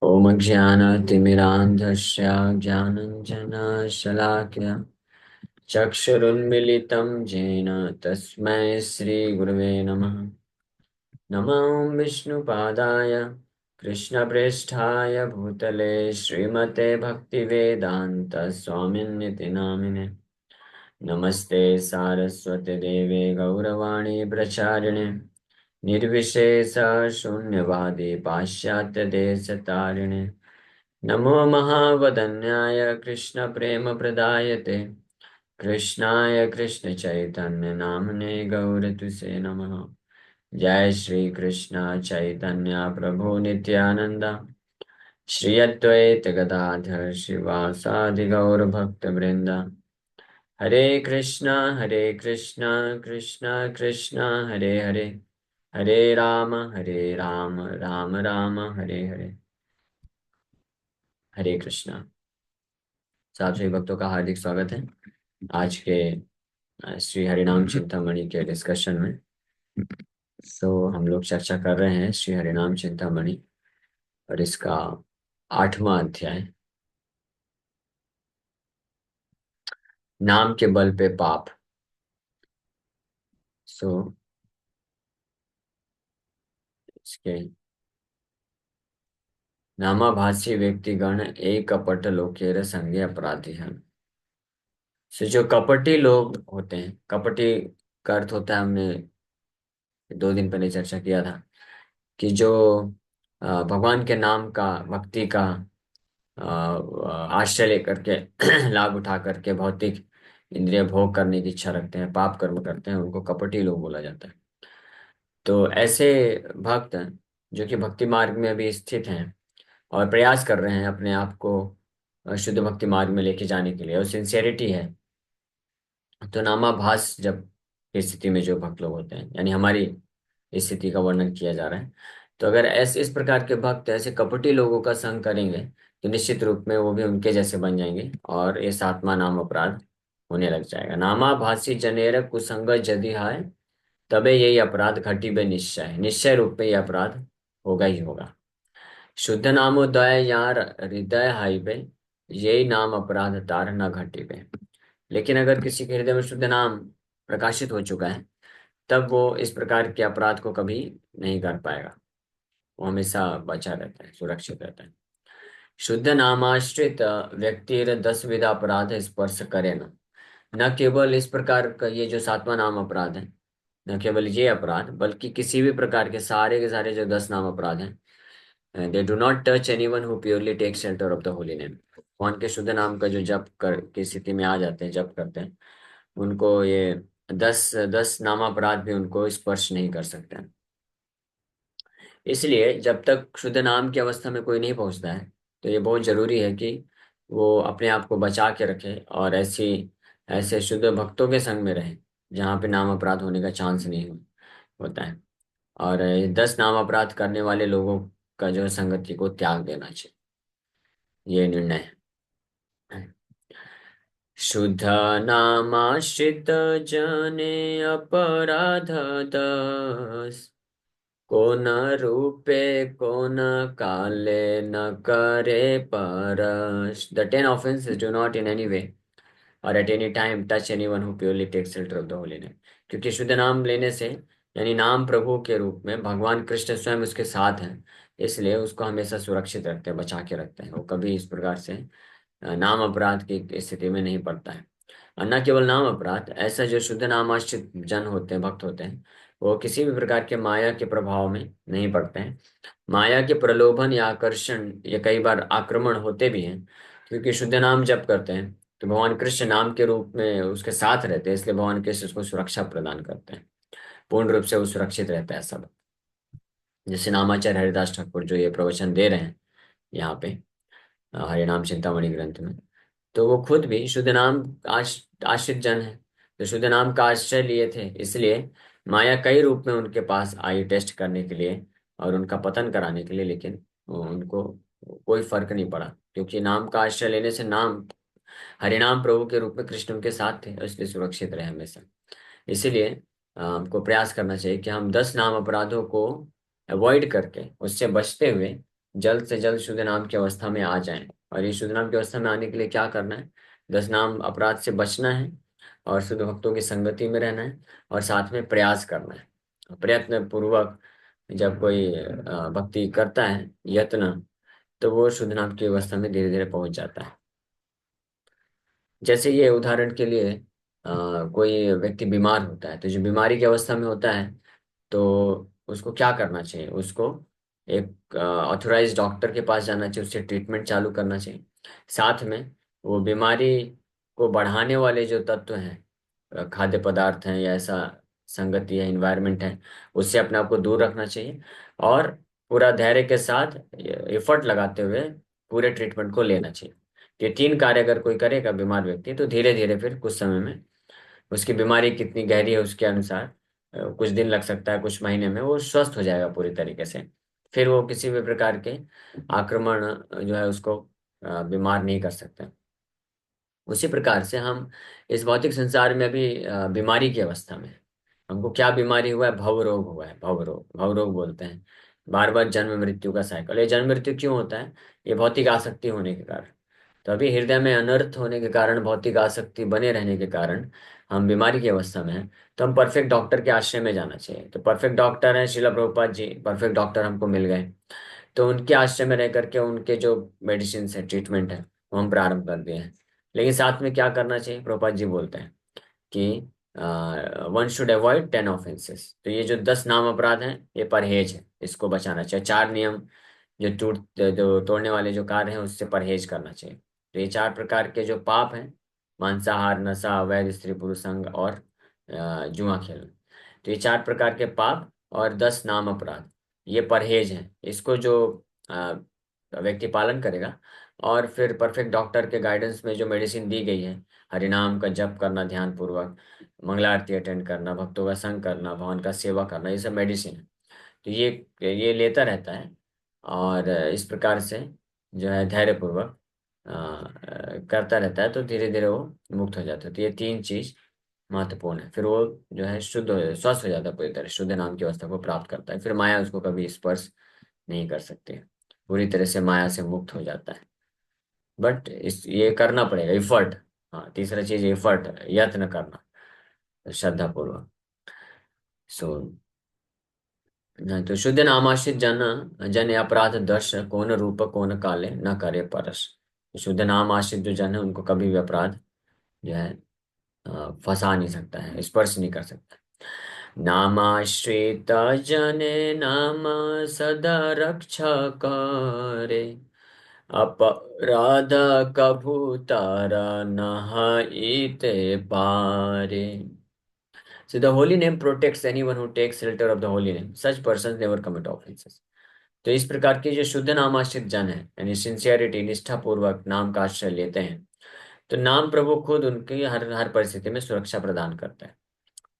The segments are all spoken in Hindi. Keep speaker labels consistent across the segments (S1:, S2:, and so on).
S1: ॐ अज्ञानतिमिरान्धस्य ज्ञानञ्जनशलाकया चक्षुरुन्मिलितं येन तस्मै श्रीगुरवे नमः। नमो विष्णुपादाय कृष्णप्रेष्ठाय भूतले श्रीमते भक्तिवेदान्त स्वामिन्निति नामिने। नमस्ते सारस्वते देवे गौरवाणी प्रचारिणे निर्विशेष शून्यवादी पाश्चात्य देशतारिणे। नमो महावदन्याय कृष्णप्रेमप्रदायते कृष्णाय कृष्णचैतन्यनाम्ने गौरतुसे नमः। जय श्री कृष्ण चैतन्य प्रभु नित्यानंद श्री अद्वैत गदाधर श्रीवासादि गौर भक्त वृंद। हरे कृष्णा कृष्णा कृष्णा हरे हरे, हरे राम राम राम हरे हरे। हरे कृष्णा। साथ सभी भक्तों का हार्दिक स्वागत है आज के श्री हरिनाम चिंतामणि के डिस्कशन में। हम लोग चर्चा कर रहे हैं श्री हरिनाम चिंतामणि और इसका 8वां अध्याय, नाम के बल पे पाप। सो इसके नामाभासी व्यक्तिगण एक कपट लोकेर संगे अपराधी हैं। जो कपटी लोग होते हैं, कपटी का अर्थ होता है, हमने 2 दिन पहले चर्चा किया था कि जो भगवान के नाम का, भक्ति का आश्रय लेकर के लाभ उठा करके भौतिक इंद्रिय भोग करने की इच्छा रखते हैं, पाप कर्म करते हैं, उनको कपटी लोग बोला जाता है। तो ऐसे भक्त जो कि भक्ति मार्ग में अभी स्थित हैं और प्रयास कर रहे हैं अपने आप को शुद्ध भक्ति मार्ग में लेके जाने के लिए, और सिंसियरिटी है, तो नामाभास जब की स्थिति में जो भक्त लोग होते हैं, यानी हमारी स्थिति का वर्णन किया जा रहा है। तो अगर ऐसे इस प्रकार के भक्त ऐसे कपटी लोगों का संग करेंगे तो निश्चित रूप में वो भी उनके जैसे बन जाएंगे और ये 7वां नाम अपराध होने लग जाएगा। नामाभासी जनेर कुसंग यदि हाय, तबे यही अपराध घटी बे निश्चय, निश्चय रूप में यह अपराध होगा ही होगा। शुद्ध नामोदय यार हृदय हाई बे, यही नाम अपराध तार न घटी बे। लेकिन अगर किसी के हृदय में शुद्ध नाम प्रकाशित हो चुका है, तब वो इस प्रकार के अपराध को कभी नहीं कर पाएगा, वो हमेशा बचा रहता है, सुरक्षित रहता है। शुद्ध नामाश्रित व्यक्ति 10 विध अपराध स्पर्श करे न केवल इस प्रकार का ये जो 7वां नाम अपराध है, न केवल ये अपराध बल्कि किसी भी प्रकार के सारे जो 10 नाम अपराध हैं, they do not touch anyone who purely take shelter of the holy name. भगवान के शुद्ध नाम का जो जप कर की स्थिति में आ जाते हैं, जप करते हैं, उनको ये 10 नाम अपराध भी उनको स्पर्श नहीं कर सकते हैं। इसलिए जब तक शुद्ध नाम की अवस्था में कोई नहीं पहुंचता है, तो ये बहुत जरूरी है कि वो अपने आप को बचा के रखे और ऐसे शुद्ध भक्तों के संग में रहे जहाँ पे नाम अपराध होने का चांस नहीं होता है। और ये 10 नाम अपराध करने वाले लोगों का जो है संगति को त्याग देना चाहिए, ये निर्णय है। शुद्ध नामाश्रित जने अपराध 10, को न रूपे को न काले न करे परस। The 10 offenses do not in any way or at any time touch anyone who purely takes shelter of the holy name। क्योंकि शुद्ध नाम लेने से, यानी नाम प्रभु के रूप में भगवान कृष्ण स्वयं उसके साथ हैं, इसलिए उसको हमेशा सुरक्षित रखते हैं, बचा के रखते हैं। वो कभी इस प्रकार से नाम अपराध की स्थिति में नहीं पड़ता है। और न केवल नाम अपराध, ऐसा जो शुद्ध नामाश्रित जन होते हैं, भक्त होते हैं, वो किसी भी प्रकार के माया के प्रभाव में नहीं पड़ते हैं। माया के प्रलोभन या आकर्षण या कई बार आक्रमण होते भी हैं, क्योंकि शुद्ध नाम जप करते हैं तो भगवान कृष्ण नाम के रूप में उसके साथ रहते हैं, इसलिए भगवान कृष्ण उसको सुरक्षा प्रदान करते हैं, पूर्ण रूप से वो सुरक्षित रहता है सब। जैसे नामाचार्य हरिदास ठाकुर जो ये प्रवचन दे रहे हैं यहाँ पे हरिनाम चिंतामणि ग्रंथ में, तो वो खुद भी शुद्ध नाम आश्रित जन है, तो शुद्ध नाम का आश्रय लिए थे, इसलिए माया कई रूप में उनके पास आई टेस्ट करने के लिए और उनका पतन कराने के लिए, लेकिन उनको कोई फर्क नहीं पड़ा, क्योंकि नाम का आश्रय लेने से नाम हरिनाम प्रभु के रूप में कृष्ण उनके साथ थे और इसलिए सुरक्षित रहे हमेशा। इसीलिए हमको प्रयास करना चाहिए कि हम 10 नाम अपराधों को अवॉइड करके, उससे बचते हुए जल्द से जल्द शुद्ध नाम की अवस्था में आ जाएं। और ये शुद्ध नाम की अवस्था में आने के लिए क्या करना है? 10 नाम अपराध से बचना है, और शुद्ध भक्तों की संगति में रहना है, और साथ में प्रयास करना है। प्रयत्न पूर्वक जब कोई भक्ति करता है, यत्न, तो वो शुद्ध नाम की अवस्था में धीरे धीरे पहुंच जाता है। जैसे ये उदाहरण के लिए, कोई व्यक्ति बीमार होता है, तो जो बीमारी की अवस्था में होता है, तो उसको क्या करना चाहिए? उसको एक ऑथोराइज डॉक्टर के पास जाना चाहिए, उससे ट्रीटमेंट चालू करना चाहिए। साथ में वो बीमारी को बढ़ाने वाले जो तत्व हैं, खाद्य पदार्थ हैं या ऐसा संगति है, इन्वायरमेंट है, उससे अपने आप को दूर रखना चाहिए। और पूरा धैर्य के साथ एफर्ट लगाते हुए पूरे ट्रीटमेंट को लेना चाहिए। ये 3 कार्य अगर कोई करेगा बीमार व्यक्ति, तो धीरे धीरे फिर कुछ समय में, उसकी बीमारी कितनी गहरी है उसके अनुसार, कुछ दिन लग सकता है, कुछ महीने में वो स्वस्थ हो जाएगा पूरी तरीके से। फिर वो किसी भी प्रकार के आक्रमण जो है उसको बीमार नहीं कर सकते। उसी प्रकार से हम इस भौतिक संसार में अभी बीमारी की अवस्था में हैं। हमको क्या बीमारी हुआ है? भव रोग हुआ है। भव रोग बोलते हैं। बार बार जन्म मृत्यु का साइकिल। ये जन्म मृत्यु क्यों होता है? ये भौतिक आसक्ति होने के कारण। तो अभी हृदय में अनर्थ होने के कारण, भौतिक आसक्ति बने रहने के कारण हम बीमारी की अवस्था में हैं। तो हम परफेक्ट डॉक्टर के आश्रय में जाना चाहिए। तो परफेक्ट डॉक्टर हैं शिला प्रभुपाद जी, परफेक्ट डॉक्टर हमको मिल गए। तो उनके आश्रय में रह करके उनके जो मेडिसिन है, ट्रीटमेंट है, वो हम प्रारंभ कर दिए हैं। लेकिन साथ में क्या करना चाहिए? प्रभुपाद जी बोलते हैं कि वन शुड अवॉइड 10 ऑफेंसेस। तो ये जो 10 नाम अपराध हैं, ये परहेज है, इसको बचाना चाहिए। 4 नियम जो तोड़ने वाले जो कार्य हैं, उससे परहेज करना चाहिए। तो ये 4 प्रकार के जो पाप हैं, मांसाहार, नशा, अवैध स्त्री पुरुष संग और जुआ खेलना। तो ये 4 प्रकार के पाप और 10 नाम अपराध, ये परहेज हैं। इसको जो अ, व्यक्ति पालन करेगा, और फिर परफेक्ट डॉक्टर के गाइडेंस में जो मेडिसिन दी गई है, हरिनाम का जप करना ध्यान पूर्वक, मंगला आरती अटेंड करना, भक्तों का संग करना, भगवान का सेवा करना, ये सब मेडिसिन है। तो ये लेता रहता है, और इस प्रकार से जो है धैर्यपूर्वक करता रहता है, तो धीरे धीरे वो मुक्त हो जाता है। तो ये 3 चीज महत्वपूर्ण है। फिर वो जो है स्वस्थ हो जाता है, पूरी तरह शुद्ध नाम की अवस्था को प्राप्त करता है। फिर माया उसको कभी स्पर्श नहीं कर सकती है, पूरी तरह से माया से मुक्त हो जाता है। बट इस ये करना पड़ेगा, एफर्ट। हाँ, तीसरा चीज एफर्ट, यत्न करना श्रद्धा पूर्वक। सो नहीं तो शुद्ध नामाश्रित जन अपराध दर्श, कौन रूप कौन काले न करे परस। शुद्ध नाम आश्रित जो जन है, उनको कभी भी अपराध जो है फंसा नहीं सकता है, स्पर्श नहीं कर सकता। नामाश्रित जने नाम सदा रक्षा करे, अपराध कभू तारा नहाइते पारे। So the holy name protects anyone who takes shelter of the holy name. Such persons never commit offenses. तो इस प्रकार के जो शुद्ध नामाश्रित जन है, यानी सिंसियरिटी, निष्ठा पूर्वक नाम का आश्रय लेते हैं, तो नाम प्रभु खुद उनकी हर हर परिस्थिति में सुरक्षा प्रदान करता है।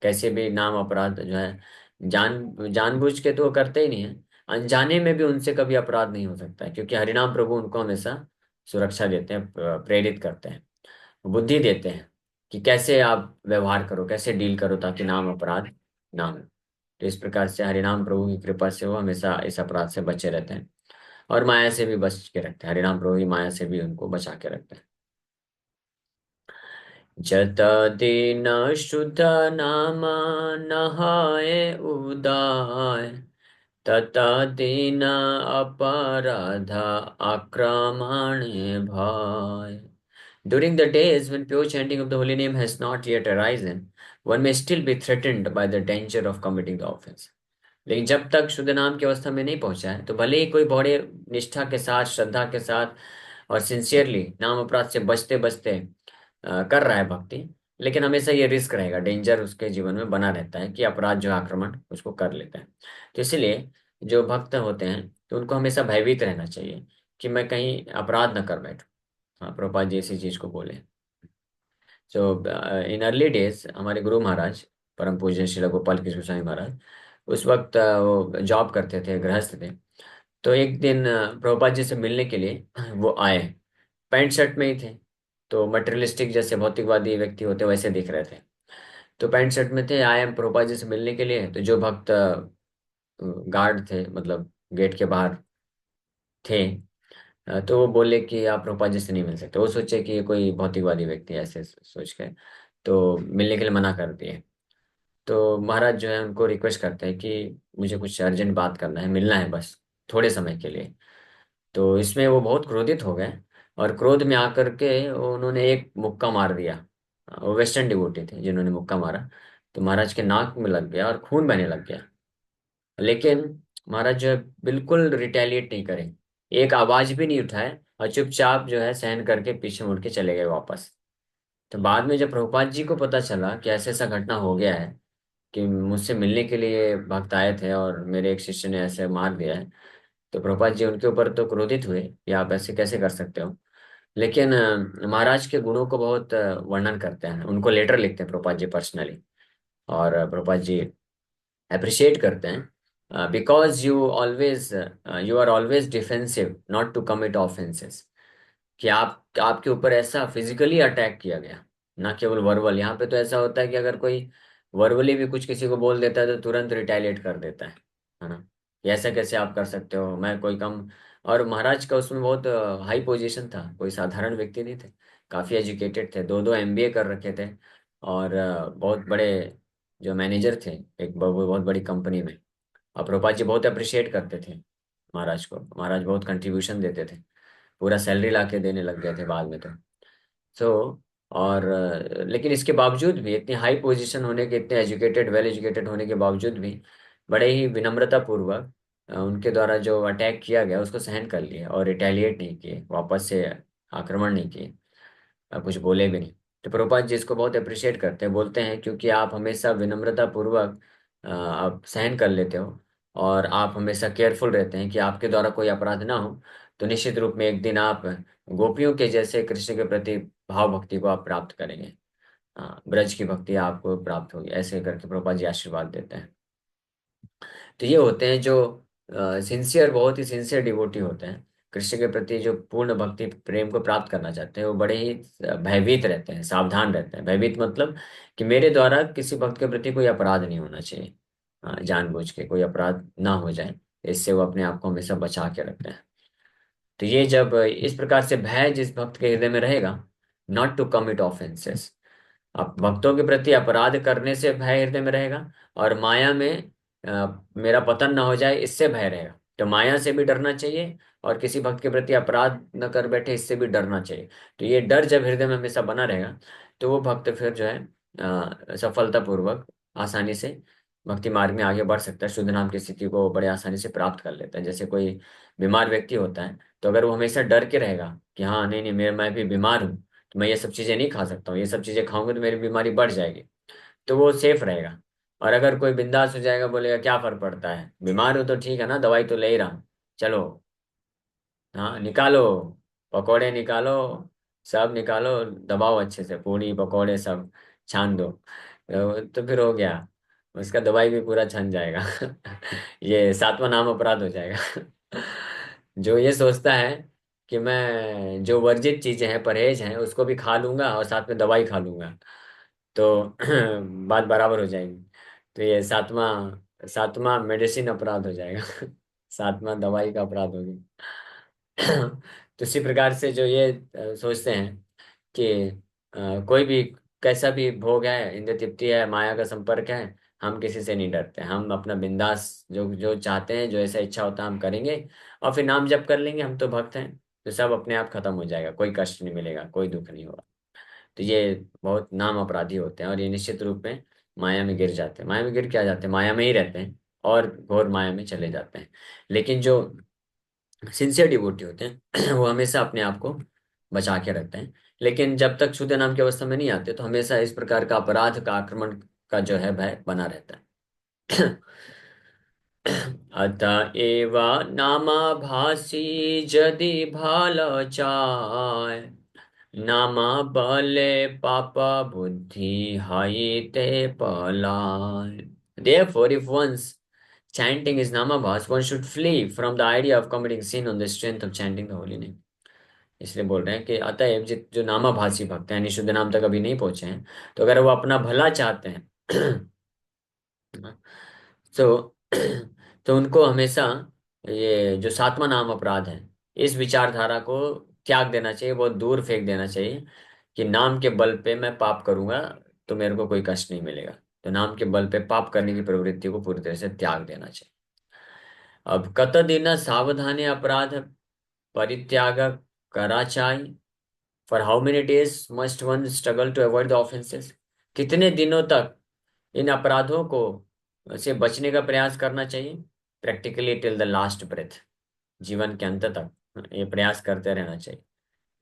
S1: कैसे भी नाम अपराध जो है, जानबूझ के तो वो करते ही नहीं है, अनजाने में भी उनसे कभी अपराध नहीं हो सकता है, क्योंकि हरिनाम प्रभु उनको हमेशा सुरक्षा देते हैं, प्रेरित करते हैं, बुद्धि देते हैं कि कैसे आप व्यवहार करो, कैसे डील करो, ताकि नाम अपराध ना हो। तो इस प्रकार से हरिनाम प्रभु की कृपा से वो हमेशा इस अपराध से बचे रहते हैं, और माया से भी बच के रखते हैं। हरिनाम प्रभु ही माया से भी उनको बचा के रखते हैं। जत दिन शुद्ध नाम नहाए उदाय, तत दिन अपराध आक्रमण भय। During the days when pure chanting of the holy name has not yet arisen, one may still be threatened by the danger of committing the offense. लेकिन जब तक शुद्ध नाम की अवस्था में नहीं पहुंचा है, तो भले ही कोई बड़े निष्ठा के साथ, श्रद्धा के साथ और सिंसियरली नाम अपराध से बचते बचते कर रहा है भक्ति, लेकिन हमेशा ये रिस्क रहेगा, डेंजर उसके जीवन में बना रहता है कि अपराध जो आक्रमण उसको कर लेता है। तो इसलिए जो भक्त होते हैं, तो उनको हमेशा भयभीत रहना चाहिए कि मैं कहीं अपराध न कर बैठूं। हाँ, प्रभुपाद जी इसी चीज को बोले। सो इन अर्ली डेज हमारे गुरु महाराज, परम पूज्य श्री गोपाल कृष्ण गोस्वामी महाराज, उस वक्त वो जॉब करते थे, गृहस्थ थे। तो एक दिन प्रभुपाद जी से मिलने के लिए वो आए, पैंट शर्ट में ही थे। तो मटेरियलिस्टिक जैसे भौतिकवादी व्यक्ति होते वैसे दिख रहे थे। तो पैंट शर्ट में थे, आए हम प्रभुपाद जी से मिलने के लिए। तो जो भक्त गार्ड थे, मतलब गेट के बाहर थे। तो वो बोले कि आप प्रभुपाद जी से नहीं मिल सकते। वो सोचे कि ये कोई भौतिकवादी व्यक्ति है, ऐसे सोच के तो मिलने के लिए मना कर दिए। तो महाराज जो है उनको रिक्वेस्ट करते हैं कि मुझे कुछ अर्जेंट बात करना है, मिलना है बस थोड़े समय के लिए। तो इसमें वो बहुत क्रोधित हो गए, और क्रोध में आकर के उन्होंने एक मुक्का मार दिया। वो वेस्टर्न डिवोटी थे जिन्होंने मुक्का मारा। तो महाराज के नाक में लग गया और खून बहने लग गया। लेकिन महाराज जो है बिल्कुल रिटेलिएट नहीं करे, एक आवाज भी नहीं उठाए, और चुपचाप जो है सहन करके पीछे मुड़ के चले गए वापस। तो बाद में जब प्रभुपाद जी को पता चला कि ऐसा ऐसा घटना हो गया है, कि मुझसे मिलने के लिए भक्त आए थे और मेरे एक शिष्य ने ऐसे मार दिया है, तो प्रभुपाद जी उनके ऊपर तो क्रोधित हुए कि आप ऐसे कैसे कर सकते हो। लेकिन महाराज के गुणों को बहुत वर्णन करते हैं, उनको लेटर लिखते हैं प्रभुपाद जी पर्सनली। और प्रभुपाद जी अप्रिशिएट करते हैं, because you are always defensive not to commit offences. कि आपके ऊपर ऐसा फिजिकली अटैक किया गया, ना केवल वर्बल। यहाँ पे तो ऐसा होता है कि अगर कोई वर्बली भी कुछ किसी को बोल देता है तो तुरंत रिटेलिएट कर देता है ना। ये ऐसा कैसे आप कर सकते हो, मैं कोई कम। और महाराज का उसमें बहुत हाई पोजीशन था, कोई साधारण व्यक्ति नहीं थे, काफी एजुकेटेड थे, दो दो एमबीए कर रखे थे। और बहुत बड़े जो मैनेजर थे एक बहुत बड़ी कंपनी में। और प्रभुपाद जी बहुत अप्रिशिएट करते थे महाराज को, महाराज बहुत कंट्रीब्यूशन देते थे, पूरा सैलरी ला के देने लग गए थे बाद में तो। सो और लेकिन इसके बावजूद भी, इतनी हाई पोजीशन होने के, इतने एजुकेटेड वेल एजुकेटेड होने के बावजूद भी बड़े ही विनम्रता पूर्वक उनके द्वारा जो अटैक किया गया उसको सहन कर लिए, और रिटेलिएट नहीं किए, वापस से आक्रमण नहीं किए, कुछ बोले भी नहीं। तो प्रभुपाद जी इसको बहुत अप्रिशिएट करते हैं, बोलते हैं क्योंकि आप हमेशा विनम्रता पूर्वक आप सहन कर लेते हो, और आप हमेशा केयरफुल रहते हैं कि आपके द्वारा कोई अपराध ना हो। तो निश्चित रूप में एक दिन आप गोपियों के जैसे कृष्ण के प्रति भाव भक्ति को आप प्राप्त करेंगे। ब्रज की भक्ति आपको प्राप्त होगी, ऐसे करके प्रभुपाद जी आशीर्वाद देते हैं। तो ये होते हैं जो सिंसियर, बहुत ही सिंसियर डिवोटी होते हैं, कृष्ण के प्रति जो पूर्ण भक्ति प्रेम को प्राप्त करना चाहते हैं। वो बड़े ही भयभीत रहते हैं, सावधान रहते हैं। भयभीत मतलब कि मेरे द्वारा किसी भक्त के प्रति कोई अपराध नहीं होना चाहिए, जानबूझ के कोई अपराध ना हो जाए, इससे वो अपने आप को हमेशा बचा के रखते हैं। तो ये जब इस प्रकार से भय जिस भक्त के हृदय में रहेगा, नॉट टू कमिट ऑफेंसेस, अब भक्तों के प्रति अपराध करने से भय हृदय में रहेगा, और माया में मेरा पतन ना हो जाए इससे भय रहेगा। तो माया से भी डरना चाहिए, और किसी भक्त के प्रति अपराध न कर बैठे इससे भी डरना चाहिए। तो ये डर जब हृदय में हमेशा बना रहेगा, तो वो भक्त फिर जो है सफलतापूर्वक आसानी से भक्ति मार्ग में आगे बढ़ सकता है, शुद्ध नाम की स्थिति को बड़े आसानी से प्राप्त कर लेता है। जैसे कोई बीमार व्यक्ति होता है, तो अगर वो हमेशा डर के रहेगा कि हाँ नहीं नहीं, मैं भी बीमार हूँ, तो मैं ये सब चीजें नहीं खा सकता हूँ, ये सब चीजें खाऊंगा तो मेरी बीमारी बढ़ जाएगी, तो वो सेफ रहेगा। और अगर कोई बिंदास हो जाएगा, बोलेगा क्या फर्क पड़ता है, बीमार हो तो ठीक है ना, दवाई तो ले ही रहा हूं, चलो, हाँ निकालो, पकोड़े निकालो, सब निकालो, दबाओ अच्छे से, पूड़ी पकोड़े सब छान दो, तो फिर हो गया, उसका दवाई भी पूरा छन जाएगा। ये सातवां नाम अपराध हो जाएगा। जो ये सोचता है कि मैं जो वर्जित चीजें हैं, परहेज हैं, उसको भी खा लूंगा और साथ में दवाई खा लूंगा, तो बात बराबर हो जाएगी। तो ये सातवां सातवां मेडिसिन अपराध हो जाएगा। सातवां दवाई का अपराध हो गया। तो इसी प्रकार से जो ये सोचते हैं कि कोई भी कैसा भी भोग है, इंद्रिय तृप्ति है, माया का संपर्क है, हम किसी से नहीं डरते, हम अपना बिंदास जो जो चाहते हैं, जो ऐसा इच्छा होता है हम करेंगे, और फिर नाम जप कर लेंगे, हम तो भक्त हैं, तो सब अपने आप खत्म हो जाएगा, कोई कष्ट नहीं मिलेगा, कोई दुख नहीं होगा। तो ये बहुत नाम अपराधी होते हैं, और ये निश्चित रूप में माया में गिर जाते हैं। माया में गिर क्या जाते हैं, माया में ही रहते हैं, और घोर माया में चले जाते हैं। लेकिन जो सिंसियर डिवोटी होते हैं, वो हमेशा अपने आप को बचा के रखते हैं। लेकिन जब तक शुद्ध नाम की अवस्था में नहीं आते, तो हमेशा इस प्रकार का अपराध का, आक्रमण का जो है भय बना रहता है। अत एव नामाभासी जदि भाल चाय, नामा बले पाप बुद्धि हाइते पलाय। Therefore, if once chanting is namabhas, one should flee from the idea of committing sin on the strength of chanting the holy name. इसलिए बोल रहे हैं कि अतएव जो नामाभासी भक्त हैं, यानी शुद्ध नाम तक अभी नहीं पहुंचे हैं, तो अगर वो अपना भला चाहते हैं, तो तो उनको हमेशा ये जो सातवां नाम अपराध है, इस विचारधारा को त्याग देना चाहिए, बहुत दूर फेंक देना चाहिए कि नाम के बल पे मैं पाप करूंगा तो मेरे को कोई कष्ट नहीं मिलेगा। तो नाम के बल पे पाप करने की प्रवृत्ति को पूरी तरह से त्याग देना चाहिए। अब कत दिन सावधानी अपराध परित्याग कराचाई, for how many days must one struggle to avoid the offenses. कितने दिनों तक इन अपराधों को से बचने का प्रयास करना चाहिए? Practically till the last breath, जीवन के अंत तक ये प्रयास करते रहना चाहिए।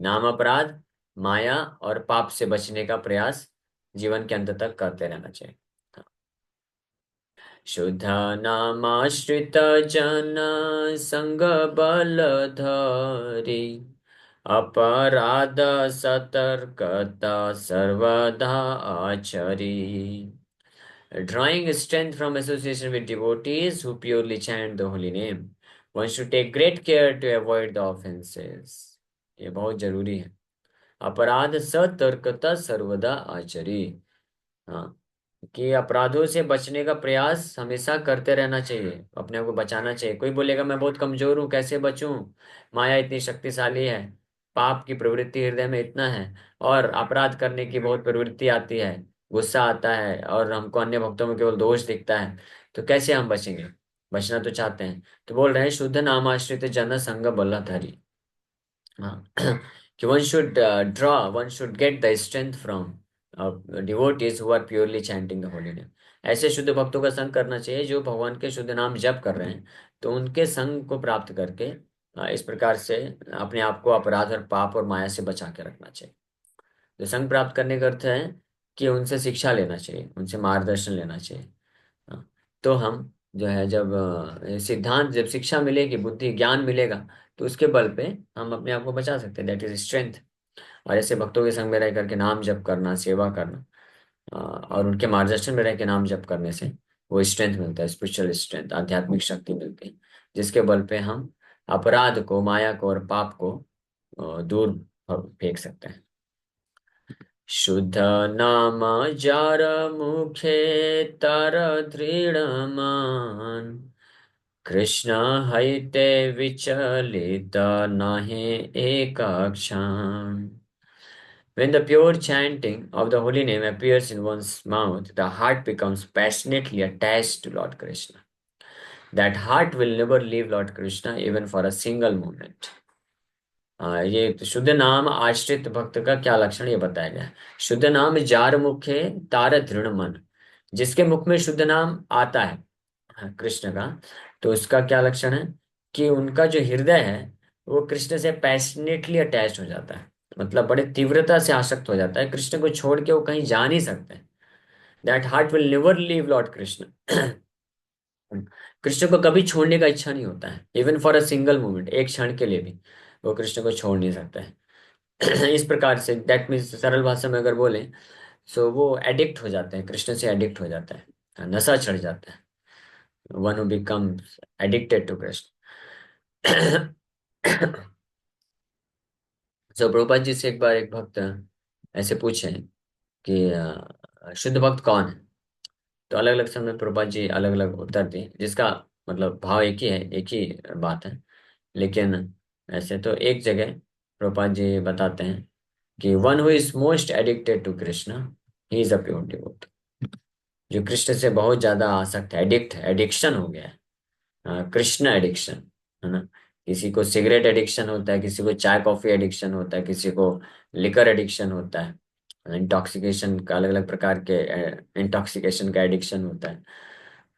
S1: नाम अपराध, माया और पाप से बचने का प्रयास जीवन के अंत तक करते रहना चाहिए। शुद्ध नामाश्रित जन संग बल धरी, अपराध सतर्कता सर्वदा आचरी। Drawing strength from association with devotees who purely chant the holy name, one should take great care to avoid the offenses। ये बहुत जरूरी है। अपराध सतर्कता सर्वदा आचरी। हाँ, कि अपराधों से बचने का प्रयास हमेशा करते रहना चाहिए, अपने आप को बचाना चाहिए। कोई बोलेगा मैं बहुत कमजोर हूँ, कैसे बचूं, माया इतनी शक्तिशाली है, पाप की प्रवृत्ति हृदय में इतना है, और अपराध करने की बहुत प्रवृत्ति आती है, गुस्सा आता है, और हमको अन्य भक्तों में केवल दोष दिखता है, तो कैसे हम बचेंगे? बचना तो चाहते हैं। तो बोल रहे हैं शुद्ध नामाश्रित जन संग बलधारी। हाँ, कि one should get the strength from devotees who are purely chanting the holy name। ऐसे शुद्ध भक्तों का संग करना चाहिए जो भगवान के शुद्ध नाम जप कर रहे हैं। तो उनके संग को प्राप्त करके इस प्रकार से अपने आप को अपराध और पाप और माया से बचा के रखना चाहिए। तो संग प्राप्त करने का अर्थ है कि उनसे शिक्षा लेना चाहिए, उनसे मार्गदर्शन लेना चाहिए। हाँ, तो हम जो है जब सिद्धांत, जब शिक्षा मिलेगी, बुद्धि ज्ञान मिलेगा, तो उसके बल पे हम अपने आप को बचा सकते हैं। That is strength. और ऐसे भक्तों के संग में रह करके नाम जप करना, सेवा करना, और उनके मार्गदर्शन में रह के नाम जप करने से वो स्ट्रेंथ मिलता है, स्पिरिचुअल स्ट्रेंथ, आध्यात्मिक शक्ति मिलती है, जिसके बल पे हम अपराध को, माया को और पाप को दूर फेंक सकते हैं। शुद्ध नाम जार मुखे तर दृढ़ मान, कृष्ण हईते विचलित नाहि एक क्षण। When the pure chanting of the holy name appears in one's mouth, the heart becomes passionately attached to Lord Krishna. That heart will never leave Lord Krishna even for a single moment। ये तो शुद्ध नाम आश्रित भक्त का क्या लक्षण ये बताया गया है। शुद्ध नाम जार मुखे तार दृढ़ मन, जिसके मुख में शुद्ध नाम आता है, कृष्ण का, तो उसका क्या लक्षण है कि उनका जो हृदय है वो कृष्ण से पैशनेटली अटैच हो जाता है, मतलब बड़े तीव्रता से आसक्त हो जाता है, कृष्ण को छोड़ के वो कहीं जा नहीं सकते। That heart will never leave Lord Krishna. Krishna को कभी छोड़ने का इच्छा नहीं होता है, even for a single moment, एक क्षण के लिए भी वो कृष्ण को छोड़ नहीं सकता है। इस प्रकार से दैट मीन्स, सरल भाषा में अगर बोले, सो वो एडिक्ट हो जाते हैं, कृष्ण से एडिक्ट हो जाता है, नशा चढ़ जाता है। One who becomes addicted to Krishna. तो प्रभुपाद जी से एक बार एक भक्त ऐसे पूछे कि शुद्ध भक्त कौन है? तो अलग अलग समय प्रभुपाद जी अलग अलग उत्तर दिए, जिसका मतलब भाव एक ही है, एक ही बात है। लेकिन ऐसे तो एक जगह प्रभुपाद जी बताते हैं कि one who is most addicted to Krishna, he is a pure devotee. जो कृष्ण से बहुत ज्यादा आसक्त है, एडिक्ट है, एडिक्शन हो गया है, कृष्ण एडिक्शन, है ना। किसी को सिगरेट एडिक्शन होता है, किसी को चाय कॉफी एडिक्शन होता है, किसी को लिकर एडिक्शन होता है, इंटॉक्सिकेशन का अलग अलग प्रकार के इंटॉक्सिकेशन का एडिक्शन होता है।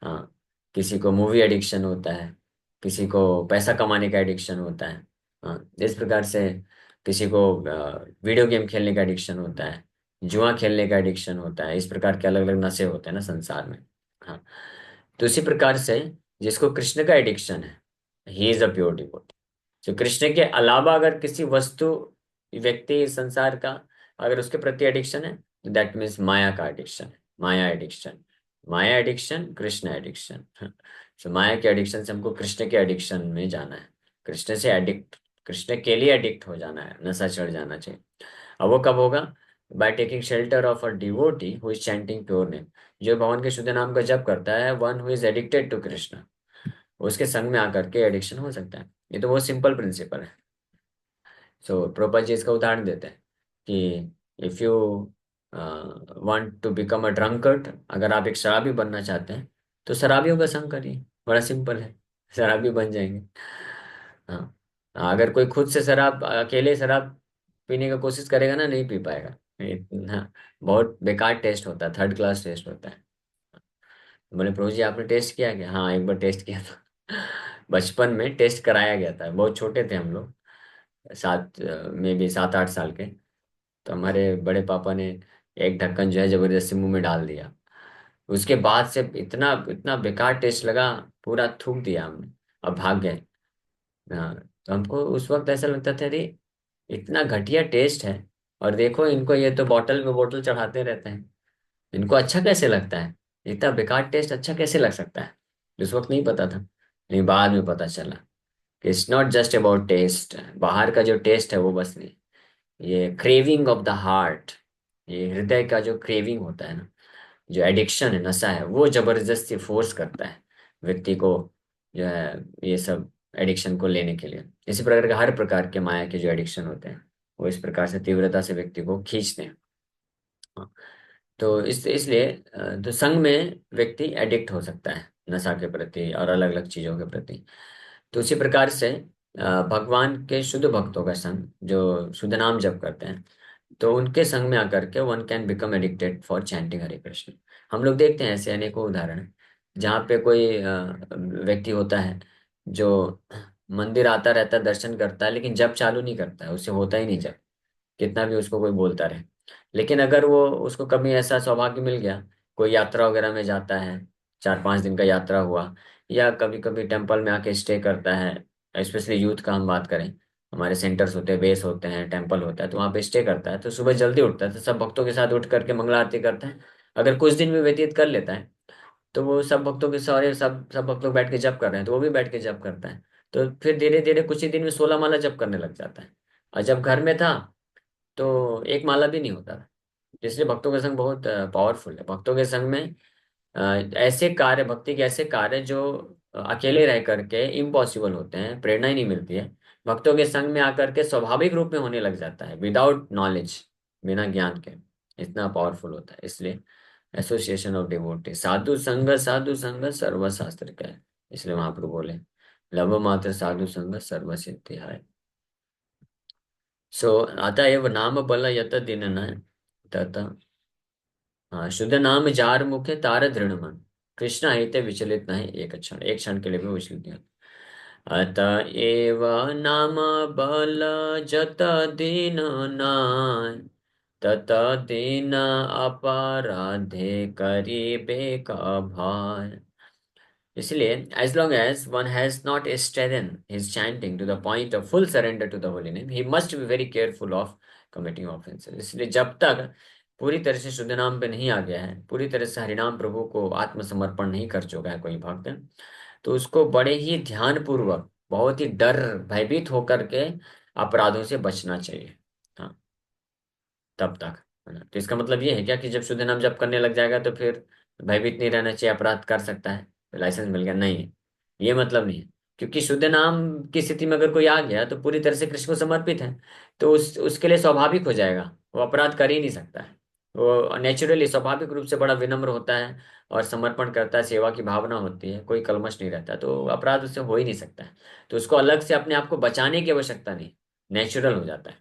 S1: हाँ, किसी को मूवी एडिक्शन होता है, किसी को पैसा कमाने का एडिक्शन होता है। हाँ, इस प्रकार से किसी को वीडियो गेम खेलने का एडिक्शन होता है, जुआ खेलने का एडिक्शन होता है। इस प्रकार के अलग अलग नशे होते हैं ना संसार में। हाँ, तो इसी प्रकार से जिसको कृष्ण का एडिक्शन है, ही इज अ प्योर डिवोटी। जो कृष्ण के अलावा अगर किसी वस्तु, व्यक्ति, संसार का अगर उसके प्रति एडिक्शन है, तो दैट मीन्स माया का एडिक्शन है, माया एडिक्शन। माया एडिक्शन, कृष्ण एडिक्शन। तो माया के एडिक्शन से हमको कृष्ण के एडिक्शन में जाना है, कृष्ण से एडिक्ट, कृष्ण के लिए एडिक्ट हो जाना है, नशा चढ़ जाना चाहिए। अब वो कब होगा? By taking shelter of a devotee who is chanting pure name. जो भगवान के शुद्ध नाम का जप करता है, one who is addicted to Krishna, उसके संग में आकर के एडिक्शन हो सकता है। ये तो बहुत सिंपल प्रिंसिपल है। सो प्रभुपाद जी इसका उदाहरण देते हैं कि if you want to become a drunkard, अगर आप एक शराबी बनना चाहते हैं तो शराबियों का संग करिए, बड़ा सिंपल है, शराबी बन जाएंगे। हाँ, अगर कोई खुद से शराब, अकेले शराब पीने का कोशिश करेगा ना, नहीं पी पाएगा। हाँ, बहुत बेकार टेस्ट होता है, थर्ड क्लास टेस्ट होता है। बोले प्रभु जी आपने टेस्ट किया क्या? हाँ एक बार टेस्ट किया था। बचपन में टेस्ट कराया गया था, बहुत छोटे थे हम लोग, में भी 7-8 साल के। तो हमारे बड़े पापा ने एक ढक्कन जो है जबरदस्ती मुंह में डाल दिया। उसके बाद से इतना इतना बेकार टेस्ट लगा, पूरा थूक दिया हमने और भाग गए। हाँ, तो हमको उस वक्त ऐसा लगता था, अरे इतना घटिया टेस्ट है, और देखो इनको, ये तो बोतल में बोतल चढ़ाते रहते हैं, इनको अच्छा कैसे लगता है, इतना बेकार टेस्ट अच्छा कैसे लग सकता है। उस वक्त नहीं पता था, लेकिन बाद में पता चला कि it's not just about taste, बाहर का जो टेस्ट है वो बस नहीं, ये क्रेविंग ऑफ द हार्ट, ये हृदय का जो क्रेविंग होता है ना, जो एडिक्शन है, नशा है, वो जबरदस्ती फोर्स करता है व्यक्ति को, जो है ये सब एडिक्शन को लेने के लिए। इसी प्रकार के हर प्रकार के माया के जो एडिक्शन होते हैं, वो इस प्रकार से तीव्रता से व्यक्ति को खींचते हैं। हाँ, तो इसलिए तो संघ में व्यक्ति एडिक्ट हो सकता है नशा के प्रति और अलग अलग चीजों के प्रति। तो उसी प्रकार से भगवान के शुद्ध भक्तों का संग, जो शुद्ध नाम जप करते हैं, तो उनके संग में आकर के one can become addicted for chanting Hare Krishna. हम लोग देखते हैं ऐसे अनेकों उदाहरण हैं, जहाँ पे कोई व्यक्ति होता है जो मंदिर आता रहता है, दर्शन करता है, लेकिन जप चालू नहीं करता है, उससे होता ही नहीं जप, कितना भी उसको कोई बोलता रहे। लेकिन अगर वो, उसको कभी ऐसा सौभाग्य मिल गया, कोई यात्रा वगैरह में जाता है, 4-5 दिन का यात्रा हुआ, या कभी कभी टेम्पल में आके स्टे करता है, स्पेशली यूथ का हम बात करें, हमारे सेंटर्स होते हैं, बेस होते हैं, टेम्पल होता है, तो वहाँ पे स्टे करता है, तो सुबह जल्दी उठता है, तो सब भक्तों के साथ उठ करके मंगला आरती करता है। अगर कुछ दिन भी व्यतीत कर लेता है, तो वो सब भक्तों के सारे, सब सब भक्त लोग बैठ के जप कर रहे हैं, तो वो भी बैठ के जप करता है। तो फिर धीरे धीरे कुछ ही दिन में 16 माला जप करने लग जाता है। और जब घर में था तो एक माला भी नहीं होता था। इसलिए भक्तों का संग बहुत पावरफुल है। भक्तों के संग में अ, ऐसे कार्य, भक्ति के ऐसे कार्य जो अकेले रह करके इम्पॉसिबल होते हैं, प्रेरणा ही नहीं मिलती है, भक्तों के संग में आकर के स्वाभाविक रूप में होने लग जाता है, विदाउट नॉलेज, बिना ज्ञान के। इतना पावरफुल होता है। इसलिए एसोसिएशन ऑफ डिवोटी, साधु संग सर्वशास्त्र का है। इसलिए महाप्रभु बोले, लव मात्र साधु संग सर्व सिद्धि है। सो अतएव नाम बल यत दिन न तत। हाँ, शुद्ध नाम जार मुखे तार दृढ़ मन, कृष्ण हिते विचलित नहीं एक क्षण, एक क्षण के लिए भी विचलित नहीं होता। अतएव नाम बल जत दिन नाय, तत दिन अपराधे करीबे का भाय। इसलिए as long as one has not strengthened his chanting to the point of full surrender to the holy name, he must be very careful of committing offenses। इसलिए जब तक पूरी तरह से शुद्ध नाम पे नहीं आ गया है, पूरी तरह से हरिनाम प्रभु को आत्मसमर्पण नहीं कर चुका है कोई भक्त, तो उसको बड़े ही ध्यान पूर्वक, बहुत ही डर, भयभीत होकर के अपराधों से बचना चाहिए। हाँ, तब तक, है ना? तो इसका मतलब ये है क्या कि जब शुद्ध नाम जप करने लग जाएगा तो फिर भयभीत नहीं रहना चाहिए, अपराध कर सकता है, लाइसेंस मिल गया? नहीं है, ये मतलब नहीं है। क्योंकि शुद्ध नाम की स्थिति में अगर कोई आ गया तो पूरी तरह से कृष्ण को समर्पित है, तो उसके लिए स्वाभाविक हो जाएगा, वो अपराध कर ही नहीं सकता है। वो नेचुरली, स्वाभाविक रूप से बड़ा विनम्र होता है और समर्पण करता है, सेवा की भावना होती है, कोई कलमश नहीं रहता, तो अपराध उससे हो ही नहीं सकता है। तो उसको अलग से अपने आप को बचाने की आवश्यकता नहीं, नेचुरल हो जाता है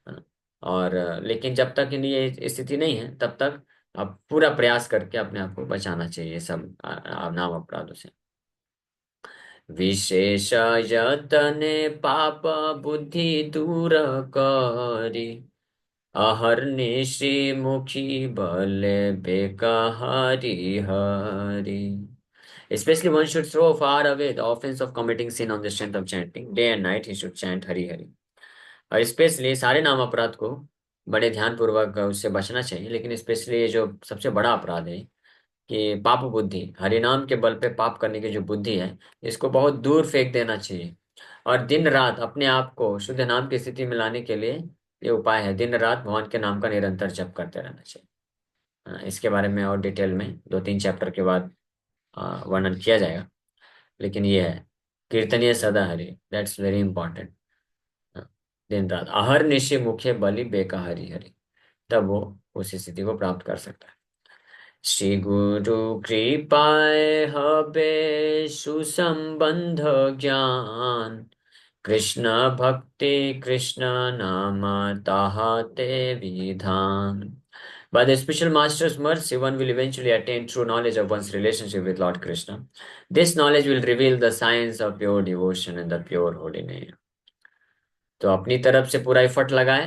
S1: ना? और लेकिन जब तक ये स्थिति नहीं है, तब तक आप पूरा प्रयास करके अपने आप को बचाना चाहिए सब नाम अपराधों से। विशेष यतने पाप बुद्धि दूर करी, अहर्निशि मुखी बले बेकहारी Hari. Especially one should throw far away the offense of committing sin on the strength of chanting. Day and night he should chant Hari Hari। और स्पेशली सारे नाम अपराध को बड़े ध्यान पूर्वक उससे बचना चाहिए, लेकिन स्पेशली ये जो सबसे बड़ा अपराध है कि पाप बुद्धि, हरिनाम के बल पे पाप करने की जो बुद्धि है, इसको बहुत दूर फेंक देना चाहिए। और दिन रात अपने आप को शुद्ध नाम की स्थिति में लाने के लिए ये उपाय है, दिन रात भगवान के नाम का निरंतर जप करते रहना चाहिए। इसके बारे में और डिटेल में 2-3 चैप्टर के बाद वर्णन किया जाएगा। लेकिन ये है कीर्तनीय सदा हरि, दैट्स वेरी इंपॉर्टेंट। दिन रात आहर निशि मुखे बलि बेकहरी हरि, तब वो उस स्थिति को प्राप्त कर सकता है। श्री गुरु कृपाए हबे सुसंबंध ज्ञान, कृष्ण भक्ति कृष्ण नाम ताहाते विधान। By the special master's mercy, one will eventually attain true knowledge of one's relationship with Lord Krishna. This knowledge will reveal the science of pure devotion and the pure holy name. तो अपनी तरफ से पूरा एफर्ट लगाए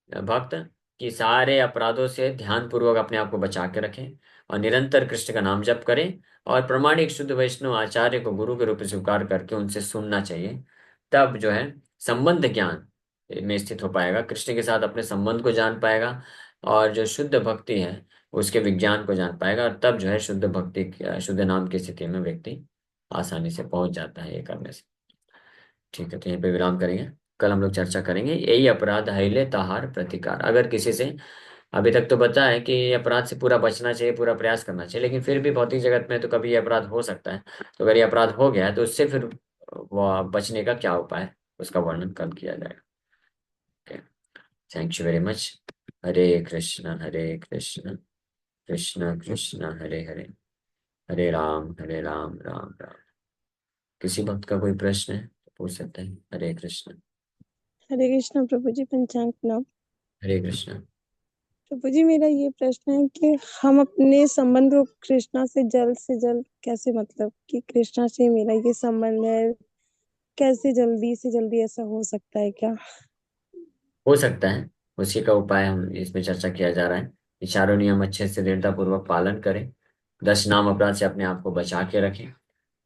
S1: भक्त, कि सारे अपराधों से ध्यान पूर्वक अपने आप को बचा के रखें और निरंतर कृष्ण का नाम जप करें, और प्रमाणिक शुद्ध वैष्णव आचार्य को गुरु के रूप में स्वीकार करके उनसे सुनना चाहिए। तब जो है संबंध ज्ञान में स्थित हो पाएगा, कृष्ण के साथ अपने संबंध को जान पाएगा, और जो शुद्ध भक्ति है उसके विज्ञान को जान पाएगा, और तब जो है शुद्ध भक्ति शुद्ध नाम की स्थिति में व्यक्ति आसानी से पहुंच जाता है ये करने से। ठीक है, तो यहीं पे विराम करेंगे। कल हम लोग चर्चा करेंगे यही अपराध हैले तहार प्रतिकार। अगर किसी से अभी तक तो बता है कि ये अपराध से पूरा बचना चाहिए, पूरा प्रयास करना चाहिए, लेकिन फिर भी भौतिक जगत में तो कभी ये अपराध हो सकता है। तो अगर ये अपराध हो गया है तो उससे फिर वो बचने का क्या उपाय है, उसका वर्णन कल किया जाएगा। Thank you very much. Hare Krishna Krishna Krishna Hare Hare, Hare Ram Ram Ram. किसी भक्त का कोई प्रश्न है तो पूछ सकते हैं। हरे कृष्ण।
S2: हरे कृष्ण प्रभु जी, पंचांग प्रणाम।
S1: हरे कृष्ण।
S2: प्रभु जी, मेरा ये प्रश्न है कि हम अपने संबंध को कृष्णा से जल्द कैसे, मतलब कि कृष्णा से मेरा ये संबंध है, कैसे जल्दी से जल्दी ऐसा हो सकता है क्या?
S1: हो सकता है, उसी का उपाय हम इसमें चर्चा किया जा रहा है। ये चारों नियम अच्छे से दृढ़ता पूर्वक पालन करें, 10 नाम अपराध से अपने आप को बचा के रखें,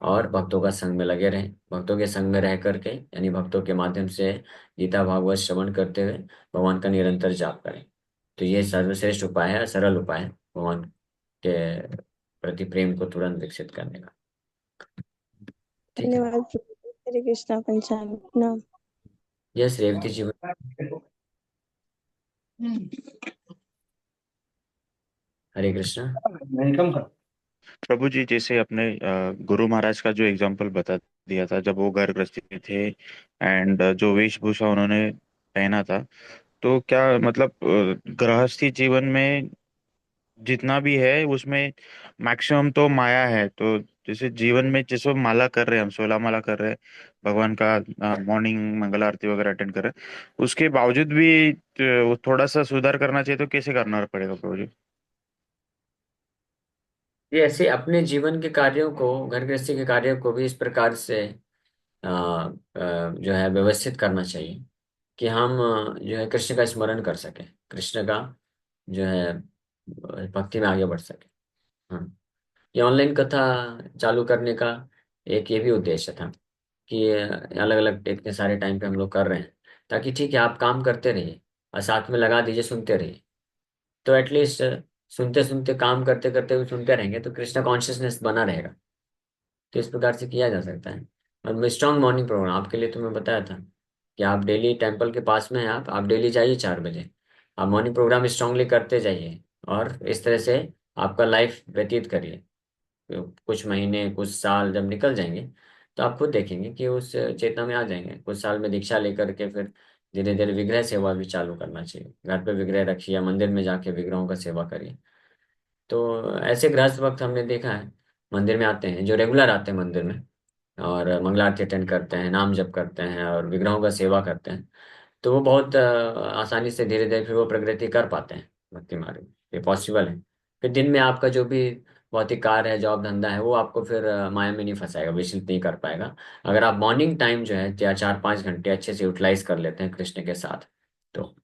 S1: और भक्तों का संग में लगे रहें। भक्तों के संग में रह करके यानी भक्तों के माध्यम से गीता भागवत श्रवण करते हुए भगवान का निरंतर जाप करें। तो ये सर्वश्रेष्ठ उपाय है, सरल उपाय है भगवान के प्रति प्रेम को तुरंत विकसित करने का। ठीक है।
S2: धन्यवाद प्रभु जी। हरे कृष्णा, पंचांग प्रणाम।
S1: यस रेवती जी। हरे कृष्णा।
S3: प्रभु जी, जैसे अपने गुरु महाराज का जो एग्जाम्पल बता दिया था, जब वो घर गृहस्थी में थे एंड जो वेशभूषा उन्होंने पहना था, तो क्या मतलब गृहस्थी जीवन में जितना भी है उसमें मैक्सिमम तो माया है। तो जैसे जीवन में जैसे माला कर रहे हैं, हम 16 माला कर रहे हैं, भगवान का मॉर्निंग मंगल आरती वगैरह अटेंड कर रहे हैं, उसके बावजूद भी वो थोड़ा सा सुधार करना चाहिए, तो कैसे करना पड़ेगा प्रभु जी?
S1: ये ऐसे अपने जीवन के कार्यों को, घर गृहस्थी के कार्यों को भी इस प्रकार से जो है व्यवस्थित करना चाहिए कि हम जो है कृष्ण का स्मरण कर सकें, कृष्ण का जो है भक्ति में आगे बढ़ सके। हाँ, ये ऑनलाइन कथा चालू करने का एक ये भी उद्देश्य था कि अलग अलग इतने सारे टाइम पे हम लोग कर रहे हैं, ताकि ठीक है आप काम करते रहिए और साथ में लगा दीजिए, सुनते रहिए। तो एटलीस्ट सुनते सुनते काम करते करते भी सुनते रहेंगे तो कृष्ण कॉन्शियसनेस बना रहेगा। तो इस प्रकार से किया जा सकता है। और स्ट्रॉन्ग मॉर्निंग प्रोग्राम आपके लिए तो मैं बताया था कि आप डेली टेम्पल के पास में हैं, आप डेली जाइए 4 बजे, आप मॉर्निंग प्रोग्राम स्ट्रांगली करते जाइए, और इस तरह से आपका लाइफ व्यतीत करिए। कुछ महीने कुछ साल जब निकल जाएंगे तो आप खुद देखेंगे कि उस चेतना में आ जाएंगे। कुछ साल में दीक्षा लेकर के फिर धीरे धीरे विग्रह सेवा भी चालू करना चाहिए। घर पे विग्रह रखिए या मंदिर में जाके विग्रहों का सेवा करिए। तो ऐसे गृहस्थ वक्त हमने देखा है मंदिर में आते हैं, जो रेगुलर आते हैं मंदिर में और मंगला आरती अटेंड करते हैं, नाम जप करते हैं और विग्रहों का सेवा करते हैं, तो वो बहुत आसानी से धीरे धीरे फिर वो प्रगति कर पाते हैं भक्ति मार्ग में। ये पॉसिबल है। फिर दिन में आपका जो भी भौतिक कार्य है, जॉब धंधा है, वो आपको फिर माया में नहीं फंसाएगा, विचलित नहीं कर पाएगा। अगर आप मॉर्निंग टाइम जो है या 4-5 घंटे अच्छे से यूटिलाइज कर लेते हैं कृष्ण के साथ, तो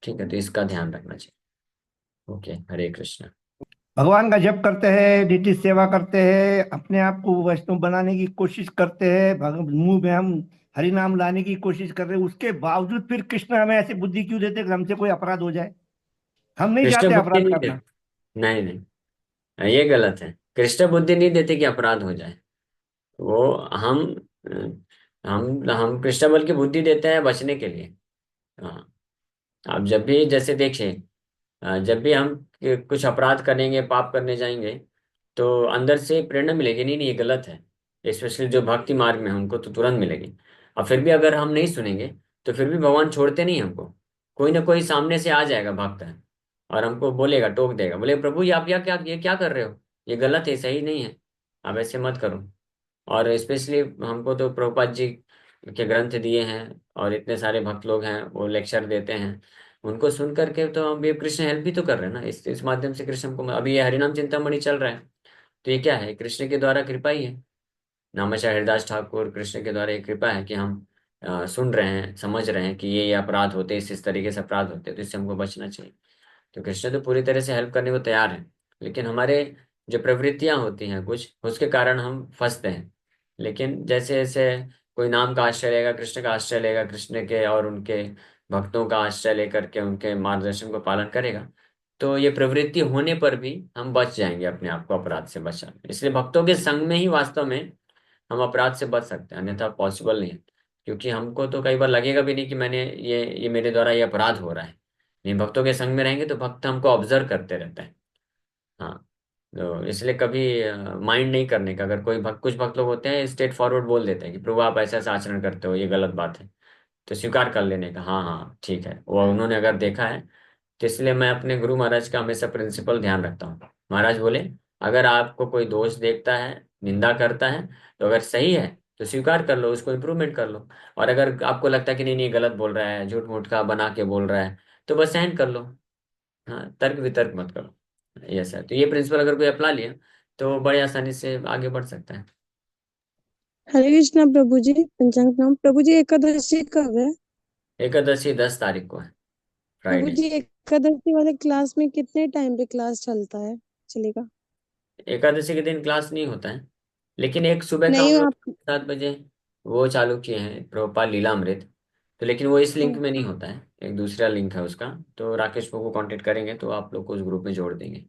S1: ठीक है। तो इसका ध्यान रखना चाहिए। ओके, हरे कृष्ण।
S4: भगवान का जप करते हैं, नित्य सेवा करते हैं, अपने आप को वैष्णव बनाने की कोशिश करते हैं, मुंह में हम हरि नाम लाने की कोशिश कर रहे हैं, उसके बावजूद फिर कृष्ण हमें ऐसी बुद्धि क्यों देते कि हमसे कोई अपराध हो जाए? हम नहीं
S1: कृष्ण
S4: चाहते
S1: बुद्धि
S4: अपराध
S1: नहीं
S4: करना।
S1: देते, नहीं नहीं, ये गलत है। कृष्ण बुद्धि नहीं देते कि अपराध हो जाए। वो हम हम कृष्ण बल की बुद्धि देते हैं बचने के लिए। हाँ, आप जब भी जैसे देखिए, जब भी हम कुछ अपराध करेंगे, पाप करने जाएंगे, तो अंदर से प्रेरणा मिलेगी नहीं नहीं ये गलत है, स्पेशली जो भक्ति मार्ग में हैं, उनको तो तुरंत मिलेगी। और फिर भी अगर हम नहीं सुनेंगे तो फिर भी भगवान छोड़ते नहीं हमको। कोई ना कोई सामने से आ जाएगा भक्त है, और हमको बोलेगा, टोक देगा, बोले प्रभु ये आप ये क्या कर रहे हो, ये गलत है, सही नहीं है, आप ऐसे मत करो। और स्पेशली हमको तो प्रभुपाद जी के ग्रंथ दिए हैं, और इतने सारे भक्त लोग हैं वो लेक्चर देते हैं, उनको सुन करके तो हम ये कृष्ण हेल्प भी तो कर रहे हैं ना। इस माध्यम से कृष्ण को, अभी ये हरिनाम चिंतामणि चल रहा है, तो ये क्या है, कृष्ण के द्वारा कृपा ही है। नामाचार्य हरिदास ठाकुर, कृष्ण के द्वारा एक कृपा है कि हम सुन रहे हैं, समझ रहे हैं कि ये अपराध होते हैं, इस तरीके से अपराध होते हैं, तो इससे हमको बचना चाहिए। तो कृष्ण तो पूरी तरह से हेल्प करने को तैयार है, लेकिन हमारे जो प्रवृत्तियां होती हैं कुछ, उसके कारण हम फंसते हैं। लेकिन जैसे जैसे कोई नाम का आश्रय लेगा, कृष्ण का आश्रय लेगा, कृष्ण के और उनके भक्तों का आश्रय लेकर के उनके मार्गदर्शन को पालन करेगा, तो ये प्रवृत्ति होने पर भी हम बच जाएंगे, अपने आप को अपराध से बचा। इसलिए भक्तों के संग में ही वास्तव में हम अपराध से बच सकते हैं, अन्यथा पॉसिबल नहीं है। क्योंकि हमको तो कई बार लगेगा भी नहीं कि मैंने ये मेरे द्वारा ये अपराध हो रहा है। नहीं, भक्तों के संग में रहेंगे तो भक्त हमको ऑब्जर्व करते रहते हैं। हाँ, तो इसलिए कभी माइंड नहीं करने का। अगर कोई भक्त, कुछ भक्त लोग होते हैं स्ट्रेट फॉरवर्ड बोल देते हैं कि प्रभु आप ऐसा ऐसा आचरण करते हो, ये गलत बात है, तो स्वीकार कर लेने का, हाँ हाँ ठीक है, वो उन्होंने अगर देखा है। तो इसलिए मैं अपने गुरु महाराज का हमेशा प्रिंसिपल ध्यान रखता हूँ। महाराज बोले, अगर आपको कोई दोष देखता है, निंदा करता है, तो अगर सही है तो स्वीकार कर लो, उसको इम्प्रूवमेंट कर लो। और अगर आपको लगता है कि नहीं नहीं गलत बोल रहा है, झूठ मूठ का बना के बोल रहा है, तो बस सहन कर लो। हाँ, तर्क वितर्क मत करो। यस है, तो ये प्रिंसिपल अगर कोई अपना लिया तो बड़े आसानी से आगे बढ़ सकता है।
S2: हरे कृष्णा प्रभु जी, पंचांग नाम प्रभु जी, एकादशी कब है?
S1: एकादशी 10 तारीख को है,
S2: प्रभु
S1: फ्राइडे।
S2: जी, एकादशी वाले क्लास में कितने टाइम पे क्लास चलेगा?
S1: एकादशी के दिन क्लास नहीं होता है, लेकिन एक सुबह का
S2: नहीं
S1: हम लोग
S2: आप।
S1: 7 बजे वो चालू किए हैं, प्रोपाल लीलामृत। तो लेकिन वो इस लिंक
S2: हाँ।
S1: में नहीं होता है, एक दूसरा लिंक है उसका। तो राकेश को कांटेक्ट करेंगे तो आप लोग को उस ग्रुप में जोड़ देंगे।